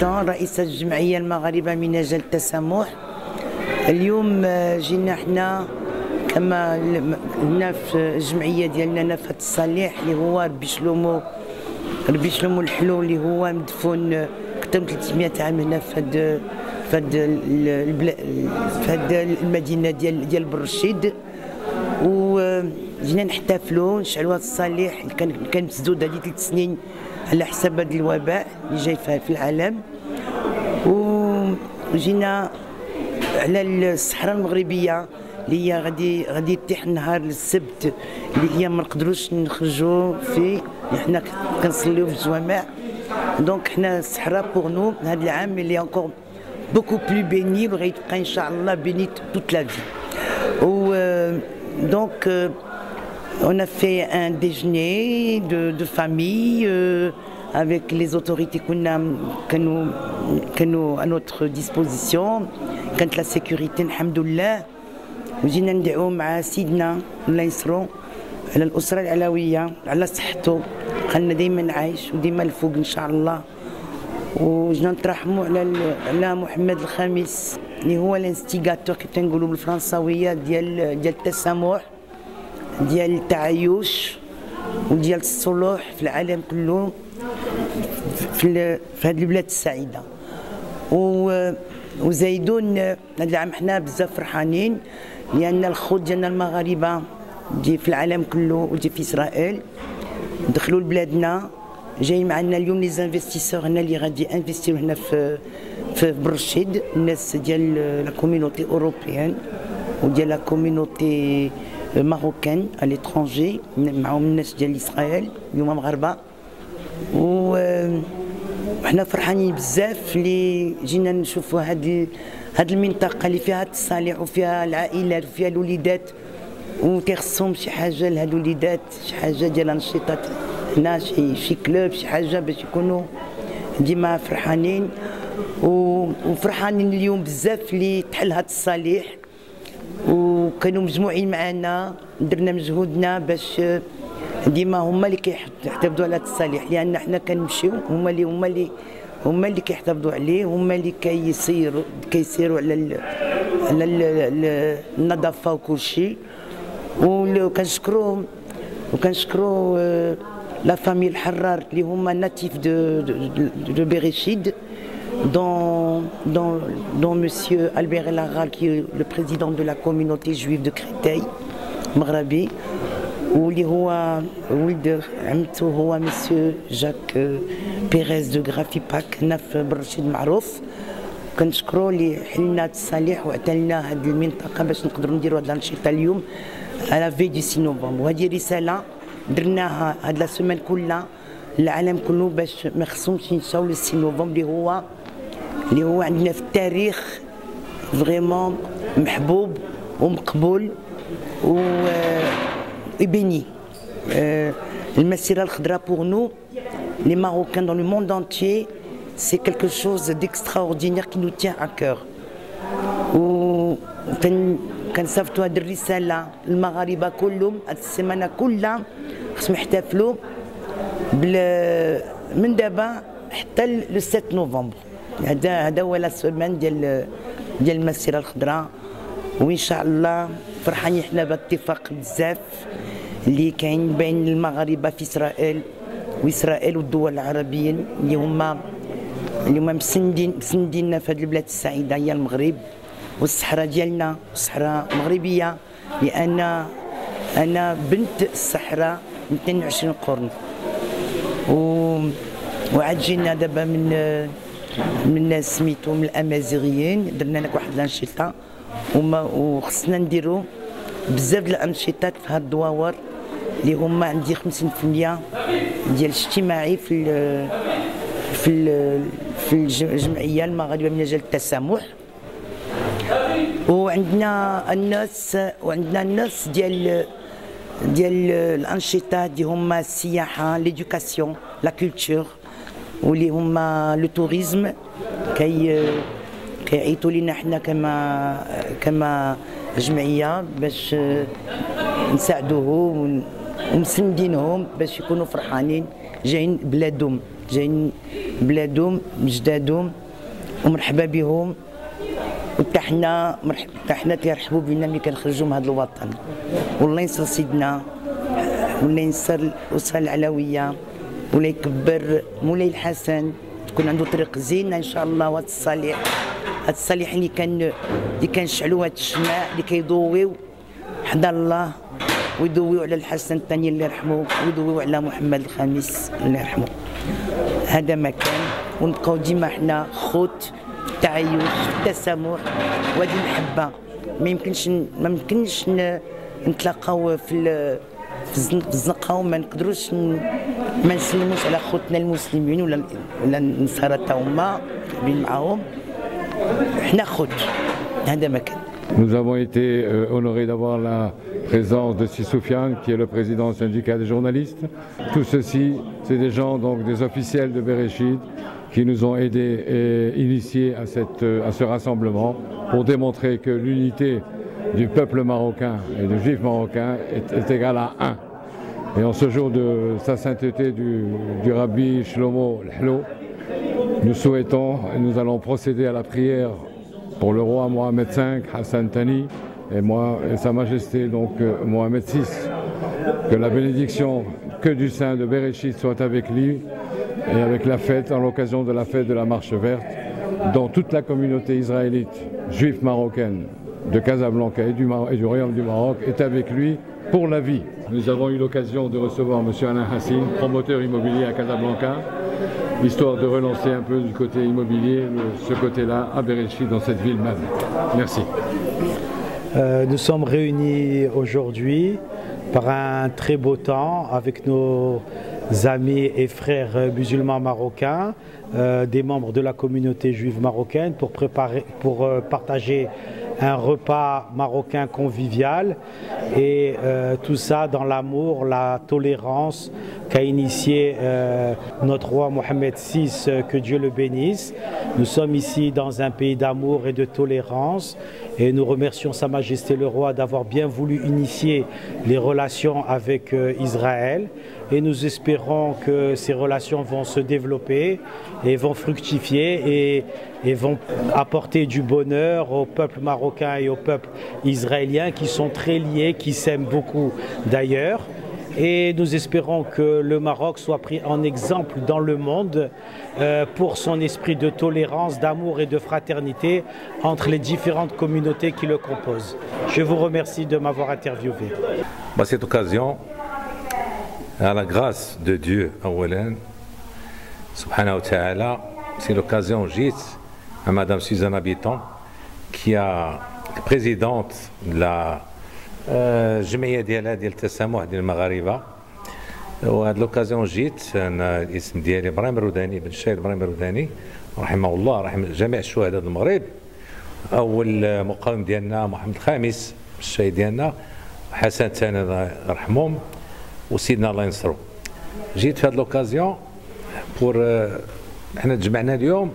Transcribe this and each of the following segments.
سلطان رئيسة الجمعية المغاربة من أجل التسامح. اليوم جينا احنا كما هنا في الجمعية ديالنا نفحة الصالح اللي هو ربي شلومو الحلو اللي هو مدفون أكثر من 300 عام هنا في هاد المدينة ديال برشيد، وجينا نحتفلوا نشعلوا هذا الصالح اللي كان مسدود هذه 3 سنين على حساب هذا الوباء اللي جاي في العالم. وجينا على الصحراء المغربيه اللي هي غادي يتيح نهار السبت اللي هي ما نقدروش نخرجوا فيه، حنا كنصليو في الجوامع. دونك حنا الصحراء بوغ نو هذا العام اللي انكور beaucoup plus béni, غيتبقى ان شاء الله béni toute la vie. Donc on a fait un déjeuner de famille avec les autorités كانوا à notre disposition. كانت la sécurité الحمد لله. وجينا ندعو مع سيدنا الله يسرو على الأسرة العلوية على صحته، خلنا ديما عايش وديما الفوق ان شاء الله. وجينا نترحموا على محمد الخامس اللي هو الانستيغاتور كيف تنقولوا بالفرنساويه ديال التسامح، ديال التعايش وديال الصلح في العالم كله في هذه البلاد السعيده. وزايدون هذا العام حنا بزاف فرحانين لان الخوت ديالنا المغاربه دي في العالم كله ودي في اسرائيل دخلوا لبلادنا. جاي معنا اليوم لي زانفستيسور هنا اللي غادي انفستيو هنا في برشيد، الناس ديال لا كوميونيتي اوروبيان وديال لا كوميونيتي ماروكان على ليترونجي، معهم الناس ديال اسرائيل اليوم مغاربه. وحنا فرحانين بزاف اللي جينا نشوفوا هاد المنطقه اللي فيها التصالح وفيها العائلات وفيها الوليدات، وتيخصهم شي حاجه لهاد الوليدات، شي حاجه ديال انشطه هنا، شي كلوب، شي حاجه باش يكونوا ديما فرحانين. وفرحانين اليوم بزاف اللي تحل هذا الصالح وكانوا مجموعين معنا، درنا مجهودنا باش ديما هما اللي كيحتفظوا على هذا الصالح، لان حنا كنمشيو هما اللي كيحتفظوا عليه، هما اللي كيسيروا على النظافه وكل شيء. وكنشكروهم وكنشكروا la famille الحرار اللي هما natifs de Bereshid, dont monsieur Albert Elagral qui est le président de la communauté juive de Créteil مغربي، واللي هو ولد عمته هو مسيو جاك بيريز دو غرافي باك هنا في برشيد معروف. كنشكرو اللي حلنا التصالح واعتلنا هذه المنطقه باش نقدروا نديروا هذه الانشطه اليوم على في دو 6 نوفمبر. وهذه رساله درناها هاد لا سيمين كلها العالم كله باش ما خصهمش ينساو لو 6 نوفمبر اللي هو عندنا في التاريخ فريمون محبوب ومقبول وبيني. المسيره الخضراء بور نو لي ماروكان dans le monde entier c'est quelque chose d'extraordinaire qui nous tient à cœur. كنصيفطوا هذه الرساله المغاربه كلهم هذه السيمانه كلها خصهم يحتفلوا من دابا حتى لو 7 نوفمبر. هذا هو لا سيمان ديال المسيره الخضراء. وان شاء الله فرحانين حنا باتفاق بزاف اللي كاين بين المغاربه في اسرائيل واسرائيل والدول العربيين اللي هما مسنديننا في هذه البلاد السعيده هي المغرب والصحراء ديالنا، الصحراء المغربيه، لان انا بنت الصحراء 22 قرن. وعاد جينا دابا من سميتو من الامازيغيين، درنا لك واحد الانشطه وخصنا نديرو بزاف الانشطات في هاد الدواور اللي هما عندي 50% ديال الاجتماعي في الجمعيه المغاربه من اجل التسامح. وعندنا الناس ديال الانشطه اللي هما السياحه، ليدوكاسيون، لا كولتور، واللي هما لو توريزم. كيعيطوا لينا حنا كما جمعيه باش نساعدوهم ومسندينهم باش يكونوا فرحانين، جايين بلادهم، جايين بلادهم بجدادهم ومرحبا بهم. وحنا تيرحبوا بنا ملي كنخرجوا من هذا الوطن. والله ينصر سيدنا، والله ينصر الأسرة العلوية، ولا يكبر مولاي الحسن، تكون عنده طريق زينه ان شاء الله. وهاد الصالحين اللي كنشعلوا هاد الشماع اللي كيضويو حدا الله، ويضويو على الحسن الثاني الله يرحمه، ويضويو على محمد الخامس الله يرحمه. هذا ما كان، ونبقاو ديما حنا خوت في التعايش في التسامح وهذه المحبه. ما يمكنش نتلاقاو في الزنقه وما نقدروش ما نسلموش على خوتنا المسلمين ولا النصارى تا هما كاملين معاهم. حنا خوت، هذا ما كان. Nous avons été honorés d'avoir la présence de Si Soufiane, qui est le président du syndicat des journalistes. Tout ceci, c'est des gens, donc des officiels de Bereshit, qui nous ont aidés et initiés à ce rassemblement pour démontrer que l'unité du peuple marocain et des juifs marocains est égale à 1. Et en ce jour de sa sainteté du Rabbi Shlomo Lhlo, nous souhaitons et nous allons procéder à la prière pour le roi Mohamed V, Hassan Thani, et moi et Sa Majesté donc Mohamed VI. Que la bénédiction que du Saint de Bereshit soit avec lui et avec la fête, en l'occasion de la fête de la Marche Verte, dont toute la communauté israélite, juive marocaine, de Casablanca et du Royaume du Maroc est avec lui pour la vie. Nous avons eu l'occasion de recevoir M. Alain Hassine, promoteur immobilier à Casablanca, histoire de relancer un peu du côté immobilier ce côté-là à Bereshit, dans cette ville même. Merci. Nous sommes réunis aujourd'hui par un très beau temps avec nos amis et frères musulmans marocains, des membres de la communauté juive marocaine pour partager un repas marocain convivial et tout ça dans l'amour, la tolérance qu'a initié notre roi Mohamed VI, que Dieu le bénisse. Nous sommes ici dans un pays d'amour et de tolérance et nous remercions Sa Majesté le roi d'avoir bien voulu initier les relations avec Israël et nous espérons que ces relations vont se développer et vont fructifier et vont apporter du bonheur au peuple marocain et au peuple israélien qui sont très liés, qui s'aiment beaucoup d'ailleurs. Et nous espérons que le Maroc soit pris en exemple dans le monde pour son esprit de tolérance, d'amour et de fraternité entre les différentes communautés qui le composent. Je vous remercie de m'avoir interviewé. À cette occasion, à la grâce de Dieu, subhanahu wa ta'ala, c'est l'occasion gîte à Madame Suzanne Habitant, qui est présidente de la الجمعيه ديال التسامح ديال المغاربه. وهاد لوكازيون جيت انا الاسم ديالي ابراهيم الروداني بن الشهيد ابراهيم الروداني رحمه الله، رحم جميع الشهداء المغرب. اول مقاوم ديالنا محمد الخامس الشهيد ديالنا، حسن الثاني الله يرحمهم، وسيدنا الله ينصرو. جيت في هاد لوكازيون بور حنا تجمعنا اليوم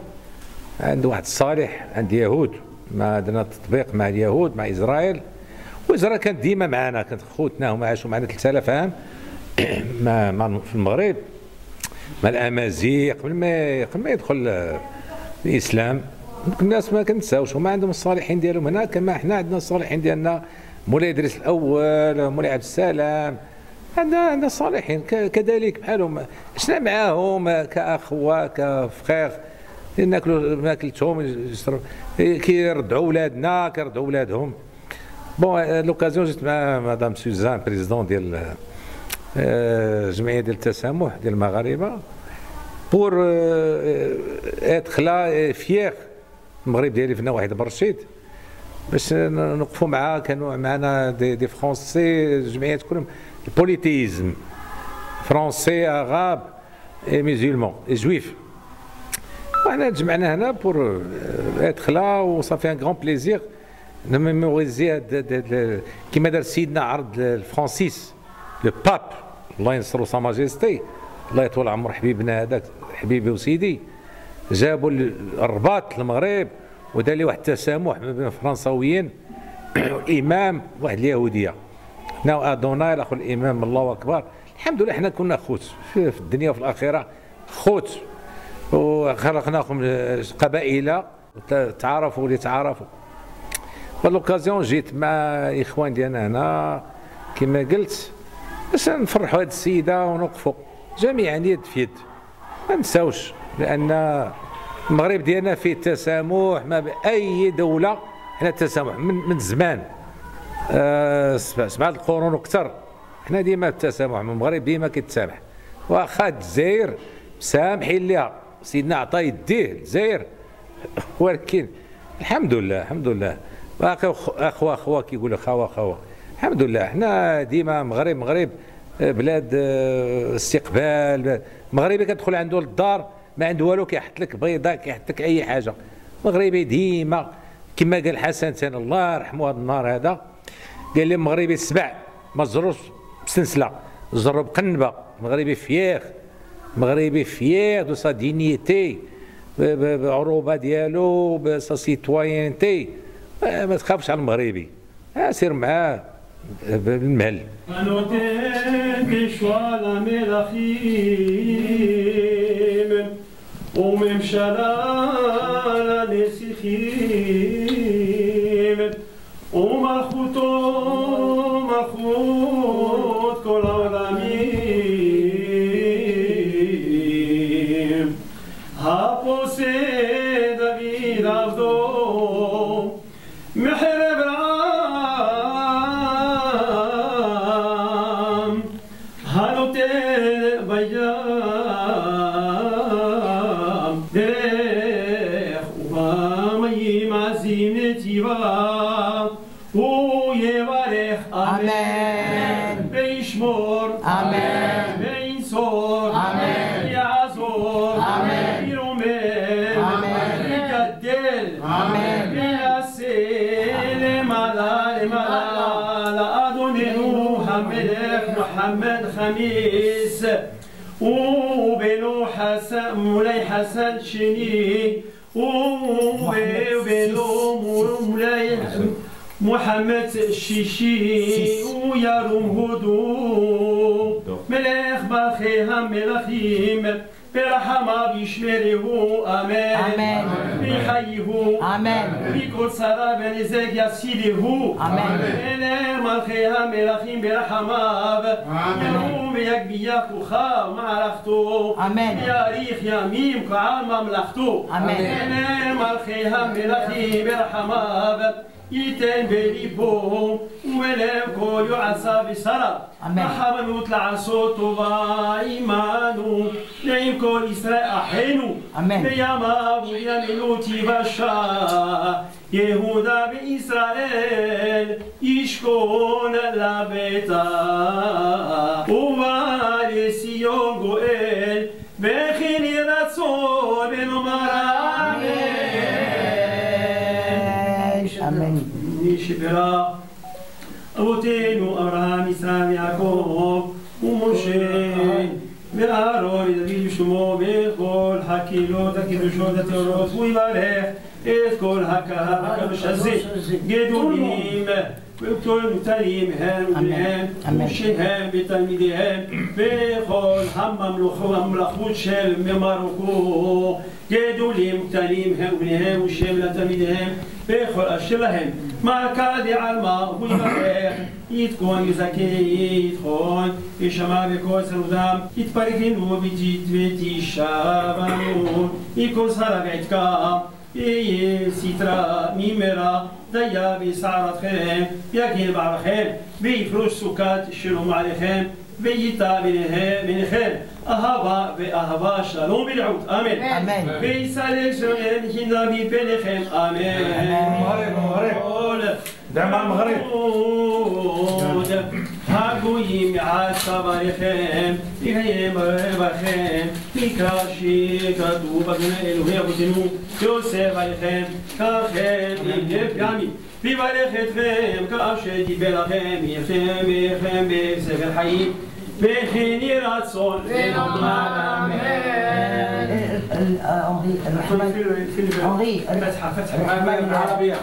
عند واحد الصالح عند اليهود، ما درنا تطبيق مع اليهود مع اسرائيل، وإسرائيل كانت ديما معنا، كانت خوتنا هما عاشوا معنا 3000 عام في المغرب مع الأمازيغ قبل ما يدخل الإسلام. الناس ما كنساوش، هما عندهم الصالحين ديالهم هنا كما حنا عندنا الصالحين ديالنا، مولاي إدريس الأول، مولاي عبد السلام، عندنا الصالحين كذلك بحالهم، عشنا معاهم كأخوة كفخير، ناكلوا ماكلتهم، كيردعوا ولادنا كيردعوا ولادهم. Bon, l'occasion جيت مع مدام سوزان بريزيدون ديال الجمعيه ديال التسامح ديال المغاربه بور اتخ لا فيير المغرب ديالي في نواحي برشيد باش نوقفوا معاه. كانوا معنا دي فرونسي، الجمعيه كلهم البوليتيزم فرونسي اغاب اي ميزولمون اي جويف، وحنا تجمعنا هنا بور اتخ لا وصافي ان غران بليزير نميموريزي كيما دار سيدنا عرض الفرانسيس لو باب الله ينصرو سا ماجيستي، الله يطول عمر حبيبنا هذاك حبيبي وسيدي، جابوا الرباط للمغرب ودار لي واحد التسامح ما بين الفرنساويين والامام واحد اليهوديه، حنا ادوناي الاخو الامام الله اكبر. الحمد لله حنا كنا خوت في الدنيا وفي الاخره خوت، وخلقناكم قبائل تعارفوا لتعارفوا. فالوكازيون جيت مع الاخوان ديالنا هنا كما قلت باش نفرحوا هذه السيده ونوقفوا جميعا يد في يد، ما نساوش، لان المغرب ديالنا فيه التسامح ما باي دوله. حنا التسامح من زمان، 7 القرون واكثر، حنا ديما التسامح من المغرب ديما كيتسامح. واخا الجزائر سامحين لها، سيدنا عطا يديه الجزائر، ولكن الحمد لله الحمد لله. باقي اخوا كيقولوا خوا الحمد لله. حنا ديما مغرب بلاد استقبال. مغربي كتدخل عنده للدار ما عنده والو، كيحط لك بيضه، كيحط لك اي حاجه. مغربي ديما كما قال حسن ثاني الله يرحمه، هذا النهار هذا قال لي مغربي السبع ما تجروش بسنسله، جرب قنبه. مغربي فيير دو سا دينيتي، بعروبه ديالو، بسا سيتوينتي. ما تخافش على المغربي، سير معاه بالمهل. كل عالمين ها بوسيد بيد عبدو محرب العام هانوتين بيام دريخ ومي معزيمتي بام ويبارك آمين بيشمر آمين بينصر آمين يعزور آمين يرمل آمين يجدل آمين يسلم على أدوني محمد خميس وبنو حسن مولاي حسن شني وبنو مولاي محمد الشيشي ويارم هدو ملك بخيهم ملخيم برحمة بيشمره آمين بيحيه آمين بيكل سرى بنزاق يسيله آمين ملك بخيهم ملخيم برحمة يوم يكبيك وخا معرفتو آمين يا ريخ يا ميم كعام مملختو آمين ملك بخيهم ملخيم برحمة يتن بريبهم ولم كل عصا بسرى محمد طلع صوته وإيمانه نعم كل إسراء حينه يا ما أبو يمنوتي بشا يهودا بإسرائيل يشكون لبيتا ووالسيون قوئل بخير رسول بنمرامي آمين. شبرا أبوتين وأبراهام إسحاق يعقوب وموشي بأهرون دبيب شمو بكل حكيلو تكيد شودة الروس ويبارك كل هكا بشزي قدونيم بكل متليمهم وشيهم بتلميذهم بكل حمم لخوت شل مماركو قدوليم تليمهم ونهم وشيهم لتلميذهم بكل أشلهم مع كادي على الماء ويبارك يتكون يزكي يتكون يشمع بكل سرودام يتباركين وبيجيت بيتي شابانون يكون صار بعتكام سيترا ميمرا دايا بسعرة خيم ياكل بعض خيم بيفروش سكات الشلوم على خيم بيتا من خيم أهبا بأهبا شلوم بالعود آمين آمين بيسالك شلوم هنا بيبين خيم آمين المغرب دعم المغرب هاقوي مع الصبر خيم يخيم بخيم بكاشي كتوبة من إلهي أبوتنو يوسف الخيم كخيم يبني بيامي في بالخ خيم كأشدي بلخيم يخيم يخيم بسيف الحي بخيني رسول أنري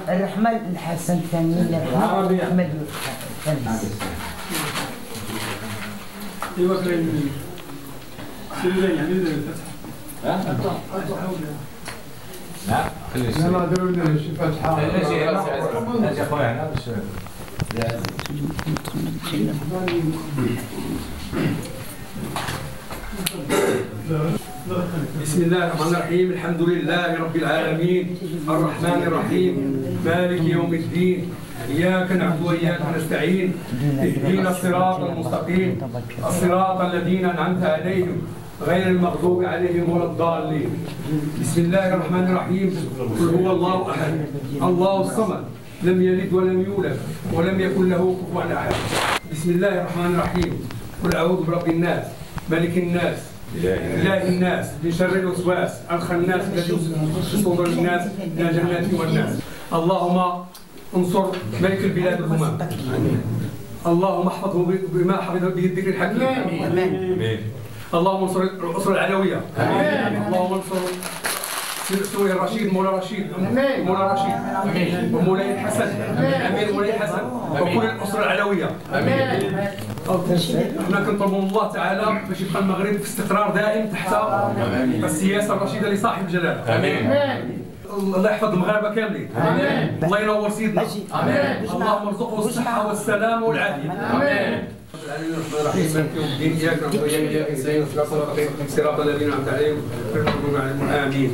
الرحمن الحسن الثاني أحمد الثاني يوكل سيدنا يعني الفتح لا لا ديروا لنا شي فتحه. اجي اخويا هنا باش بسم الله الرحمن الرحيم. الحمد لله رب العالمين الرحمن الرحيم مالك يوم الدين إياك نعبد وإياك نستعين اهدنا الصراط المستقيم الصراط الذين أنعمت عليهم غير المغضوب عليهم ولا الضالين. بسم الله الرحمن الرحيم. قل هو الله أحد الله الصمد لم يلد ولم يولد ولم يكن له كفوا أحد. بسم الله الرحمن الرحيم. قل أعوذ برب الناس ملك الناس إله الناس من شر الوسواس الخناس الذي يوسوس في صدور الناس من الجنة والناس. اللهم انصر ملك البلاد الهمام. اللهم احفظه بما حفظ به الذكر الحكيم. آمين. اللهم انصر الأسرة العلوية. اللهم انصر سوي الرشيد مولاي رشيد مولاي رشيد ومولاي الحسن الامير مولاي الحسن وكل الاسره العلويه. امين. حنا كنطلبوا من الله تعالى باش يبقى المغرب في استقرار دائم تحت السياسه الرشيده لصاحب الجلاله. امين. الله يحفظ المغاربه كاملين. امين. الله ينور سيدنا. امين. اللهم ارزقه الصحه والسلام والعافيه. امين. الرحمن الرحيم مالك يوم الدين اياك نعبد واياك نستعين صراط الذين انعمت عليهم غير المغضوب عليهم. امين.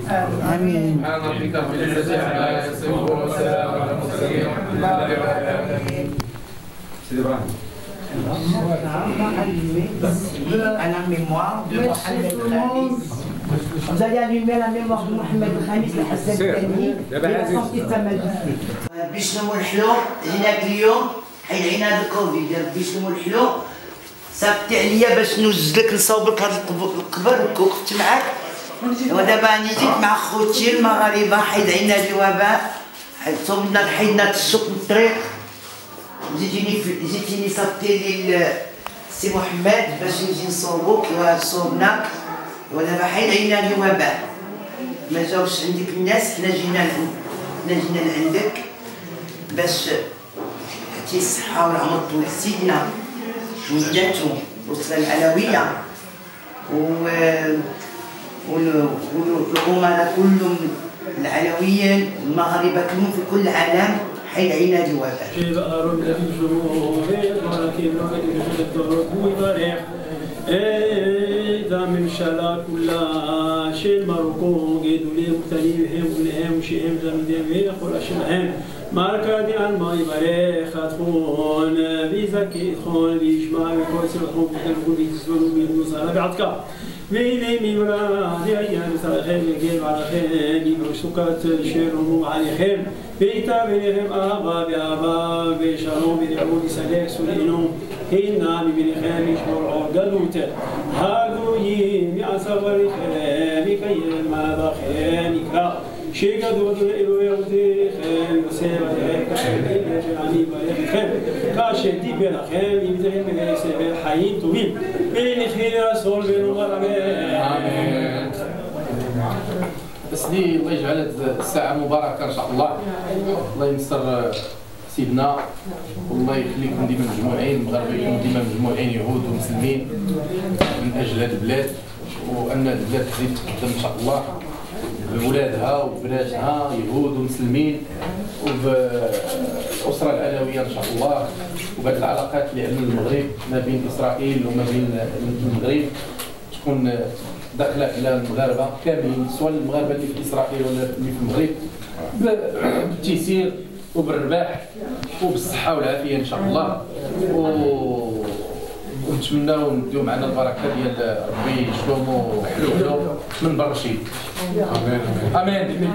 امين. سبحان ربك رب العزه عما يصفون وسلام على المرسلين والحمد لله رب العالمين. سيدي ابراهيم. À la mémoire de Mohamed Khamis. Vous allez allumer la mémoire de Mohamed Khamis الحسن الثاني إلى صمت التمدد. باش نمرحلو هناك اليوم حين عناد الكوفيد باش نمرحلو صافي عليا باش نوجد لك نصاوب لك هذا القبر وكنت معاك. ودابا راني جيت مع خوتي المغاربه حيد عنا الوباء صوبنا حيدنا السوق من الطريق. جيتيني صافتي لي سي محمد باش نجي نصوبوك وصوبناك ودابا حيد عنا الوباء ما جاوش عندك الناس. حنا جينا لعندك باش تعطي الصحة والعمر طول سيدنا ولداتو الأسرة العلوية والأمراء كلهم العلويين والمغاربة كلهم في كل العالم حيد عينا الوباء. إذا من شلا كل شيء مروكو قيدوا لي مختلفهم ولهم وشيهم زمدين ويقول أشبههم ماركادي عن ما يبارك خاتون بيزكي خون بيجمع بكويس الخون بيتنقل بيتسولوا بيتنصر بعدك ميني ميمرا دي أيام سال خير يجيب على خير يبرو سكات شيرهم على خير بيتا بينهم أبا بأبا بيشارون بيدعون سلك سلينهم هنا بين خير يشمر عقلوت هادو يم يعصبر خير كي ما بخيرك شيء دود إلو يودي خير وسير خير يعني خير كاشتي بلا خير يبدأ من سبيل حي طويل بين خير رسول بين آمين. بس لي الله يجعل الساعة مباركة إن شاء الله. الله ينصر سيدنا والله يخليكم ديما مجموعين المغاربة يكونوا ديما مجموعين يهود ومسلمين من أجل هذه البلاد وأن البلاد تزيد تقدم إن شاء الله بولادها وبناتها يهود ومسلمين وبالأسرة العلوية إن شاء الله وبهذه العلاقات اللي عندنا المغرب ما بين إسرائيل وما بين المغرب تكون داخله على المغاربه كاملين سواء المغاربه اللي في اسرائيل ولا اللي في المغرب بالتيسير وبالرباح وبالصحه والعافيه ان شاء الله ونتمناو نديو معنا البركه ديال ربي يشلومو ويحلو من برشيد. امين امين.